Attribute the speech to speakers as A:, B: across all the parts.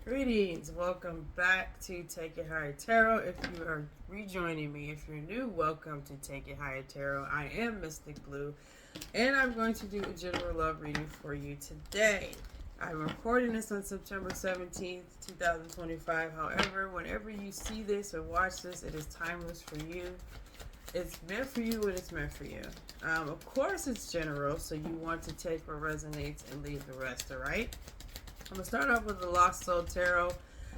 A: Greetings, welcome back to Take It Higher Tarot. If you are rejoining me, if you're new, welcome to Take It Higher Tarot. I am Mystic Blue, and I'm going to do a general love reading for you today. I'm recording this on September 17th, 2025. However, whenever you see this or watch this, it is timeless for you. It's meant for you when it's meant for you. Of course, it's general, so you want to take what resonates and leave the rest, all right? I'm going to start off with the Lost Soul Tarot.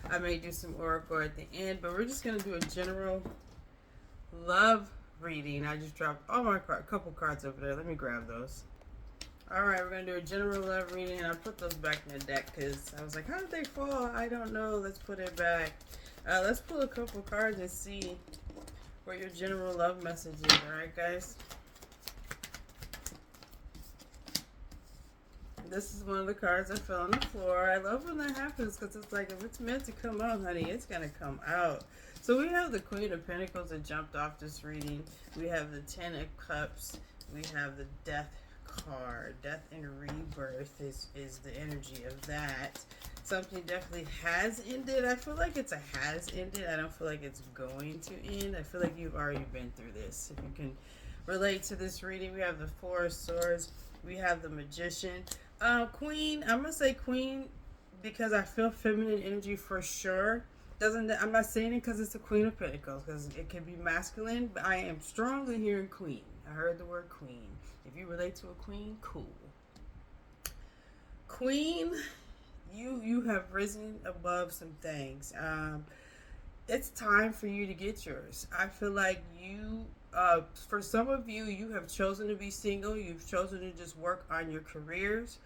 A: I may do some Oracle at the end, but we're just going to do a general love reading. I just dropped all my couple cards over there. Let me grab those. Alright, we're going to do a general love reading. I put those back in the deck because I was like, how did they fall? I don't know. Let's put it back. Let's pull a couple cards and see where your general love message is. Alright, guys? This is one of the cards that fell on the floor. I love when that happens because it's like, if it's meant to come out, honey, it's going to come out. So we have the Queen of Pentacles that jumped off this reading. We have the Ten of Cups. We have the Death card. Death and rebirth is the energy of that. Something definitely has ended. I feel like it's a has ended. I don't feel like it's going to end. I feel like you've already been through this. If you can relate to this reading, we have the Four of Swords. We have the Magician. Queen, I'm gonna say Queen because I feel feminine energy for sure. I'm not saying it because it's a Queen of Pentacles, because it can be masculine, but I am strongly hearing Queen. I heard the word Queen. If you relate to a Queen, cool. Queen, you have risen above some things. It's time for you to get yours. I feel like for some of you, you have chosen to be single. You've chosen to just work on your careers,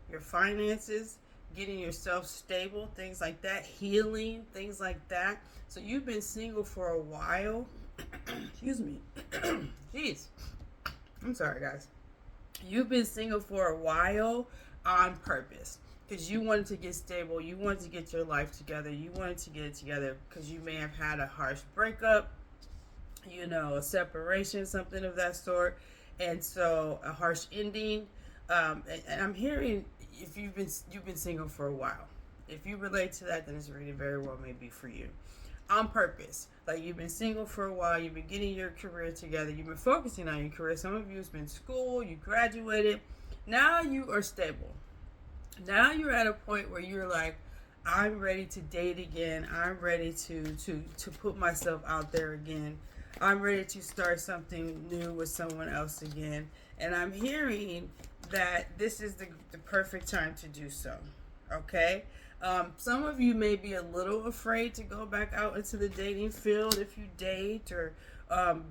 A: your finances, getting yourself stable, things like that, healing, things like that. So you've been single for a while. Excuse me. Jeez. I'm sorry, guys. You've been single for a while on purpose because you wanted to get stable. You wanted to get your life together. You wanted to get it together because you may have had a harsh breakup, a separation, something of that sort, and so a harsh ending. And I'm hearing if you've been single for a while. If you relate to that, then this reading very well may be for you. On purpose, like you've been single for a while, you've been getting your career together, you've been focusing on your career. Some of you has been school, you graduated, now you are stable. Now you're at a point where you're like, I'm ready to date again. I'm ready to put myself out there again. I'm ready to start something new with someone else again. And I'm hearing that this is the perfect time to do so. Okay? Some of you may be a little afraid to go back out into the dating field if you date or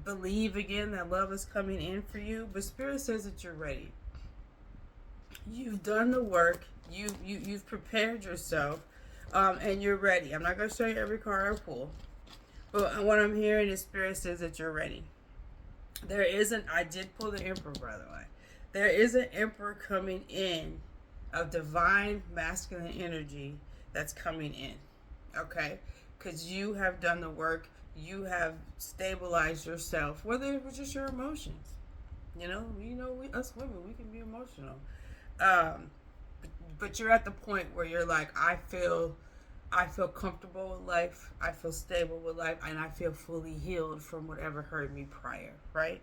A: believe again that love is coming in for you. But Spirit says that you're ready. You've done the work. You've prepared yourself. And you're ready. I'm not going to show you every card I pull. But what I'm hearing is Spirit says that you're ready. I did pull the Emperor, by the way. There is an Emperor coming in of divine masculine energy that's coming in. Okay? Because you have done the work. You have stabilized yourself. Whether it was just your emotions. Us women, we can be emotional. But you're at the point where you're like, I feel comfortable with life, I feel stable with life, and I feel fully healed from whatever hurt me prior, right?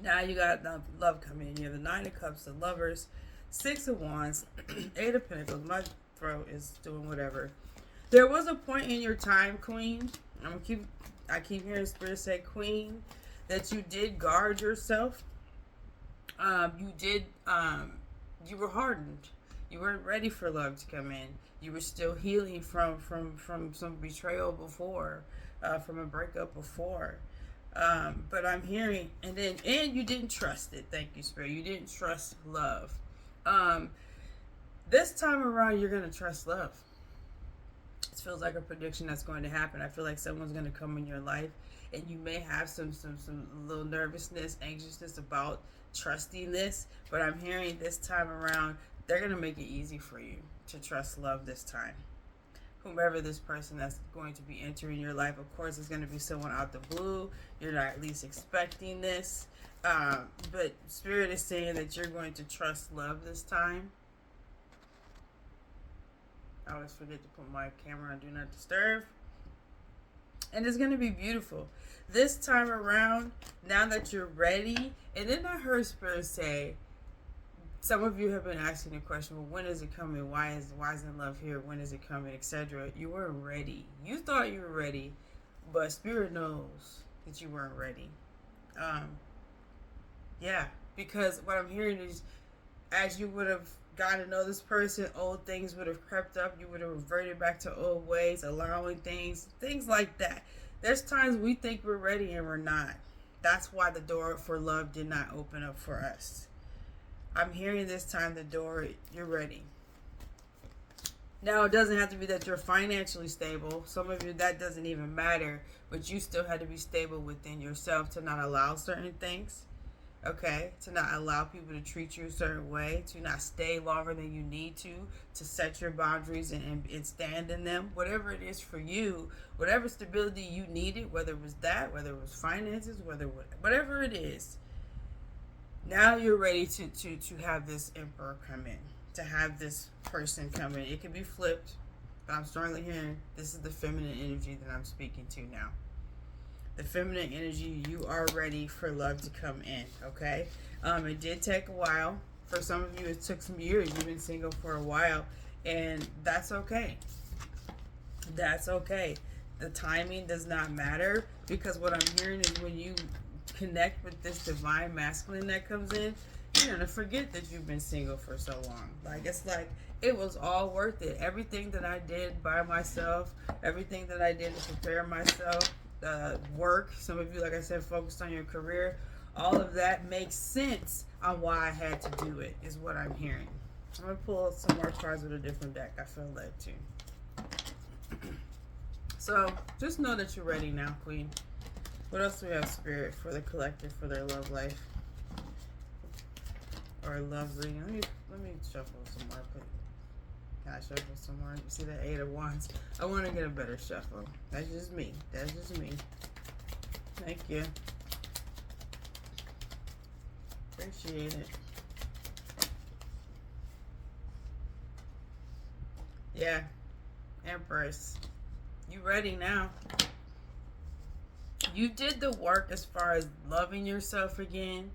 A: Now you got love coming in. You have the Nine of Cups, the Lovers, Six of Wands, Eight of Pentacles. My throat is doing whatever. There was a point in your time, Queen, I keep hearing Spirit say, Queen, that you did guard yourself. You were hardened. You weren't ready for love to come in. You were still healing from some betrayal before, from a breakup before. But I'm hearing, and you didn't trust it. Thank you, Spirit. You didn't trust love. This time around, you're going to trust love. It feels like a prediction that's going to happen. I feel like someone's going to come in your life, and you may have some little nervousness, anxiousness about trusting this. But I'm hearing this time around, they're going to make it easy for you to trust love this time. Whomever this person that's going to be entering your life, of course, is going to be someone out the blue. You're not at least expecting this. But Spirit is saying that you're going to trust love this time. I always forget to put my camera on Do Not Disturb. And it's going to be beautiful. This time around, now that you're ready, and then I heard Spirit say, some of you have been asking the question, well, when is it coming? Why isn't love here? When is it coming? Etc. You weren't ready. You thought you were ready, but Spirit knows that you weren't ready. Yeah, because what I'm hearing is, as you would have gotten to know this person, old things would have crept up. You would have reverted back to old ways, allowing things like that. There's times we think we're ready and we're not. That's why the door for love did not open up for us. I'm hearing this time the door, you're ready. Now, it doesn't have to be that you're financially stable. Some of you, that doesn't even matter. But you still had to be stable within yourself to not allow certain things. Okay? To not allow people to treat you a certain way. To not stay longer than you need to set your boundaries and stand in them. Whatever it is for you, whatever stability you needed, whether it was that, whether it was finances, whatever it is. Now you're ready to have this emperor come in. To have this person come in. It could be flipped, but I'm strongly hearing this is the feminine energy that I'm speaking to now. The feminine energy, you are ready for love to come in, okay? It did take a while. For some of you, it took some years. You've been single for a while, and that's okay. That's okay. The timing does not matter, because what I'm hearing is when you connect with this divine masculine that comes in, you're gonna forget that you've been single for so long. Like, it's like it was all worth it. Everything that I did by myself, everything that I did to prepare myself, work, some of you, like I said, focused on your career, all of that makes sense on why I had to do it, is what I'm hearing. I'm gonna pull some more cards with a different deck. I feel led to. So just know that you're ready now, Queen. What else do we have, Spirit, for the collective, for their love life? Or love reading. Let me shuffle some more. Can I shuffle some more? You see that 8 of Wands? I want to get a better shuffle. That's just me. That's just me. Thank you. Appreciate it. Yeah. Empress. You ready now? You did the work as far as loving yourself again,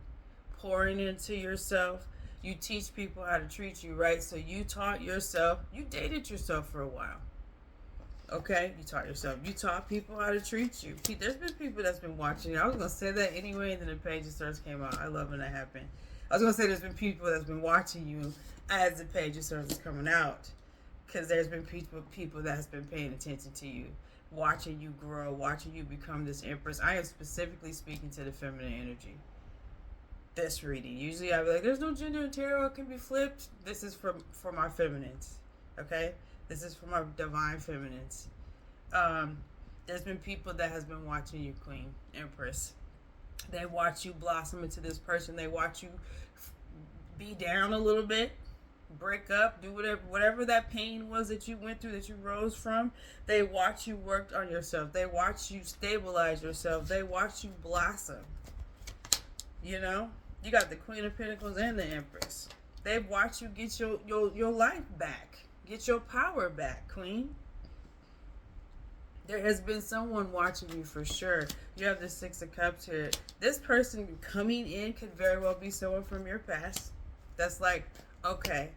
A: pouring into yourself. You teach people how to treat you right. So you taught yourself. You dated yourself for a while. Okay? You taught yourself. You taught people how to treat you. There's been people that's been watching you. I was going to say that anyway, and then the Page of Swords came out. I love when that happened. I was going to say there's been people that's been watching you as the Page of Swords is coming out. Because there's been people that's been paying attention to you. Watching you grow, watching you become this empress. I am specifically speaking to the feminine energy. This reading. Usually I'll be like, there's no gender in tarot, it can be flipped. This is for my feminines. Okay? This is for my divine feminines. There's been people that has been watching you, Queen, Empress. They watch you blossom into this person. They watch you be down a little bit. Break up, do whatever that pain was that you went through, that you rose from. They watch you work on yourself. They watch you stabilize yourself. They watch you blossom. You know, you got the Queen of Pentacles and the Empress. They watch you get your life back, get your power back, Queen. There has been someone watching you for sure. You have the Six of Cups here. This person coming in could very well be someone from your past. That's like, okay,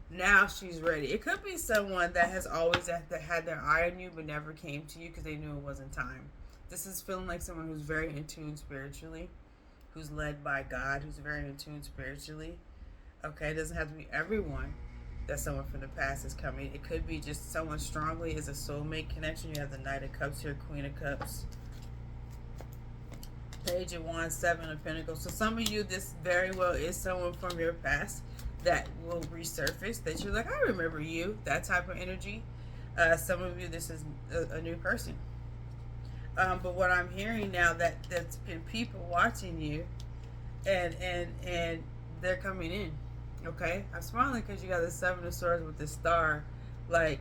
A: now she's ready. It could be someone that has always had their eye on you but never came to you because they knew it wasn't time. This is feeling like someone who's very in tune spiritually, who's led by God, who's very in tune spiritually. Okay, it doesn't have to be everyone that someone from the past is coming. It could be just someone strongly as a soulmate connection. You have the Knight of Cups here, Queen of Cups, Page of Wands, Seven of Pentacles. So some of you, this very well is someone from your past that will resurface, that you're like, I remember you, that type of energy. Some of you, this is a new person. But what I'm hearing now, that's been people watching you, and they're coming in. Okay, I'm smiling because you got the Seven of Swords with the star. Like,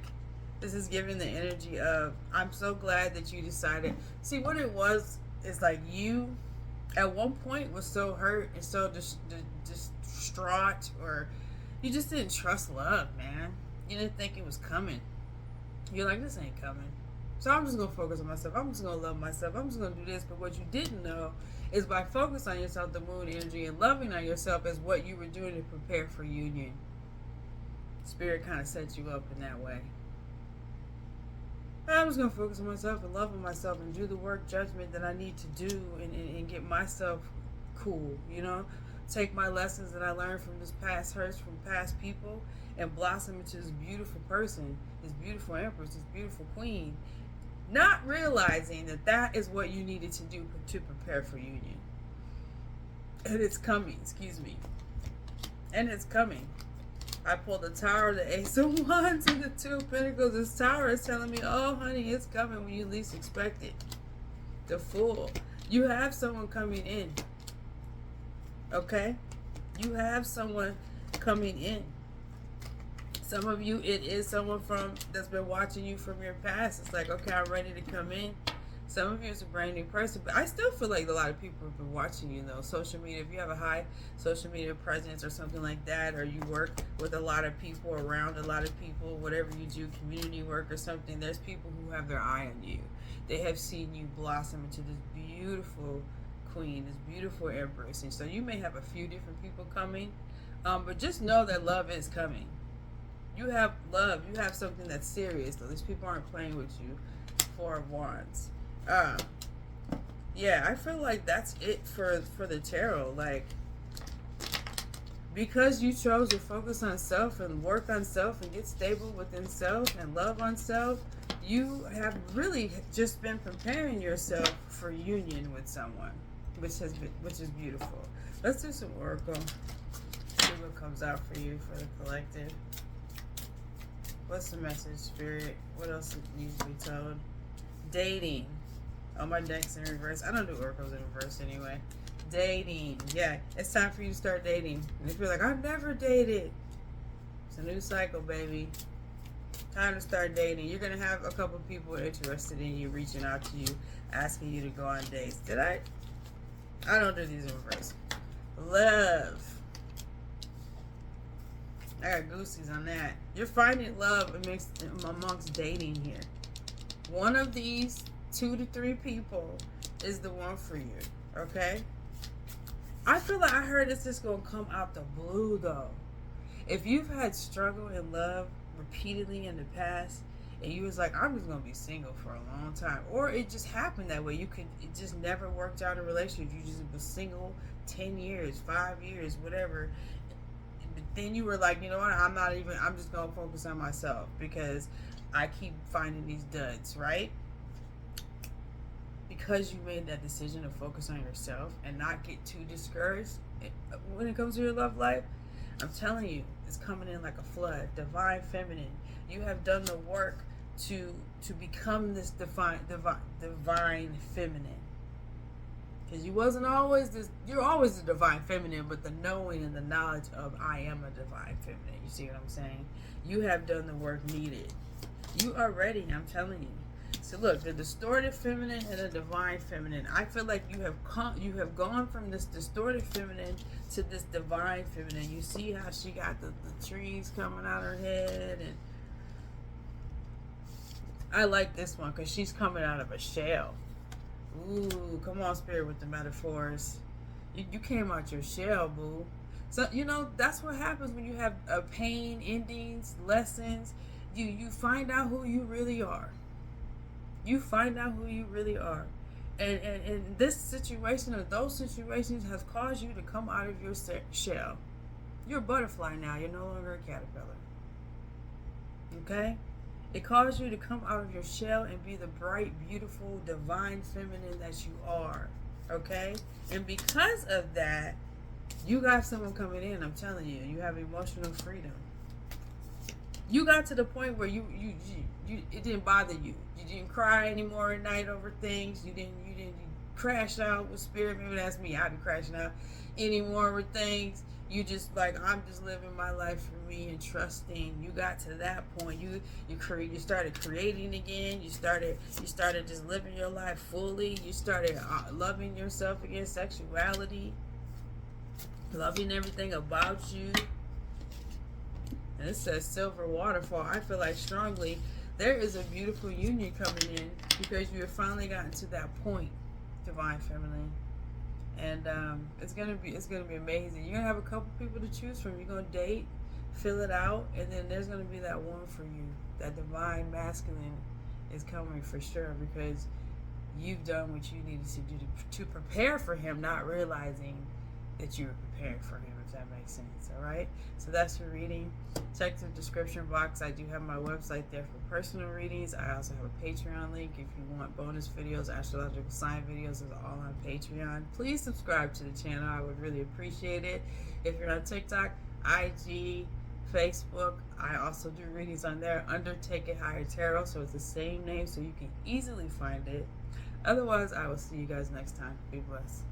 A: this is giving the energy of, I'm so glad that you decided. See, what it was is like you at one point was so hurt and so distraught, or you just didn't trust love, man. You didn't think it was coming. You're like, this ain't coming. So I'm just going to focus on myself. I'm just going to love myself. I'm just going to do this. But what you didn't know is by focusing on yourself, the moon energy, and loving on yourself is what you were doing to prepare for union. Spirit kind of sets you up in that way. I'm just going to focus on myself and love on myself and do the work, judgment that I need to do and get myself cool, you know? Take my lessons that I learned from this past hurts, from past people, and blossom into this beautiful person, this beautiful empress, this beautiful queen. Not realizing that that is what you needed to do to prepare for union. And it's coming, excuse me. And it's coming. I pulled the Tower, the Ace of Wands, and the Two of Pentacles. This Tower is telling me, oh, honey, it's coming when you least expect it. The Fool. You have someone coming in. Okay? You have someone coming in. Some of you, it is someone that's been watching you from your past. It's like, okay, I'm ready to come in. Some of you, it's a brand new person. But I still feel like a lot of people have been watching you, though. Social media, if you have a high social media presence or something like that, or you work with a lot of people, around a lot of people, whatever you do, community work or something, there's people who have their eye on you. They have seen you blossom into this beautiful queen, this beautiful empress. And so you may have a few different people coming, but just know that love is coming. You have love. You have something that's serious, though. These people aren't playing with you. Four of Wands. Yeah, I feel like that's it for the tarot. Like, because you chose to focus on self and work on self and get stable within self and love on self, you have really just been preparing yourself for union with someone, which is beautiful. Let's do some oracle. See what comes out for you, for the collective. What's the message, Spirit? What else needs to be told? Dating. Oh, my deck's in reverse. I don't do oracles in reverse anyway. Dating. Yeah, it's time for you to start dating. And if you're like, I've never dated, it's a new cycle, baby. Time to start dating. You're going to have a couple people interested in you, reaching out to you, asking you to go on dates. Did I? I don't do these in reverse. Love. I got goosies on that. You're finding love amongst dating here. One of these 2 to 3 people is the one for you, okay? I feel like I heard it's just going to come out the blue, though. If you've had struggle in love repeatedly in the past, and you was like, I'm just going to be single for a long time, or it just happened that way, it just never worked out in a relationship, you just was single 10 years, 5 years, whatever, but then you were like, you know what, I'm just going to focus on myself, because I keep finding these duds, right? Because you made that decision to focus on yourself and not get too discouraged when it comes to your love life, I'm telling you, it's coming in like a flood. Divine feminine. You have done the work to become this divine feminine. Because you wasn't always this, you're always the divine feminine, but the knowing and the knowledge of I am a divine feminine. You see what I'm saying? You have done the work needed. You are ready, I'm telling you. So look, the distorted feminine and the divine feminine. I feel like you have gone from this distorted feminine to this divine feminine. You see how she got the trees coming out her head, and I like this one because she's coming out of a shell. Ooh, come on, Spirit, with the metaphors. You came out your shell, boo. So, you know, that's what happens when you have pain, endings, lessons. You find out who you really are. You find out who you really are. And this situation or those situations has caused you to come out of your shell. You're a butterfly now. You're no longer a caterpillar. Okay? It caused you to come out of your shell and be the bright, beautiful, divine feminine that you are. Okay? And because of that, you got someone coming in, I'm telling you. You have emotional freedom. You got to the point where you it didn't bother you. You didn't cry anymore at night over things. You didn't crash out with Spirit. Maybe that's me. I'd be crashing out anymore with things. You just like, I'm just living my life for me and trusting. You got to that point. You started creating again. You started just living your life fully. You started loving yourself again, sexuality, loving everything about you. And it says silver waterfall. I feel like strongly There is a beautiful union coming in because you have finally gotten to that point, divine feminine, and it's gonna be amazing. You're gonna have a couple people to choose from. You're gonna date, fill it out, and then there's gonna be that one for you. That divine masculine is coming for sure because you've done what you needed to do to prepare for him, not realizing that you were preparing for him, if that makes sense. All right, so that's your reading. Check the description box. I do have my website there for personal readings. I also have a Patreon link if you want bonus videos. Astrological sign videos is all on Patreon. Please subscribe to the channel. I would really appreciate it. If you're on TikTok, IG, Facebook, I also do readings on there under Take It Higher Tarot, so it's the same name, so you can easily find it. Otherwise, I will see you guys next time. Be blessed.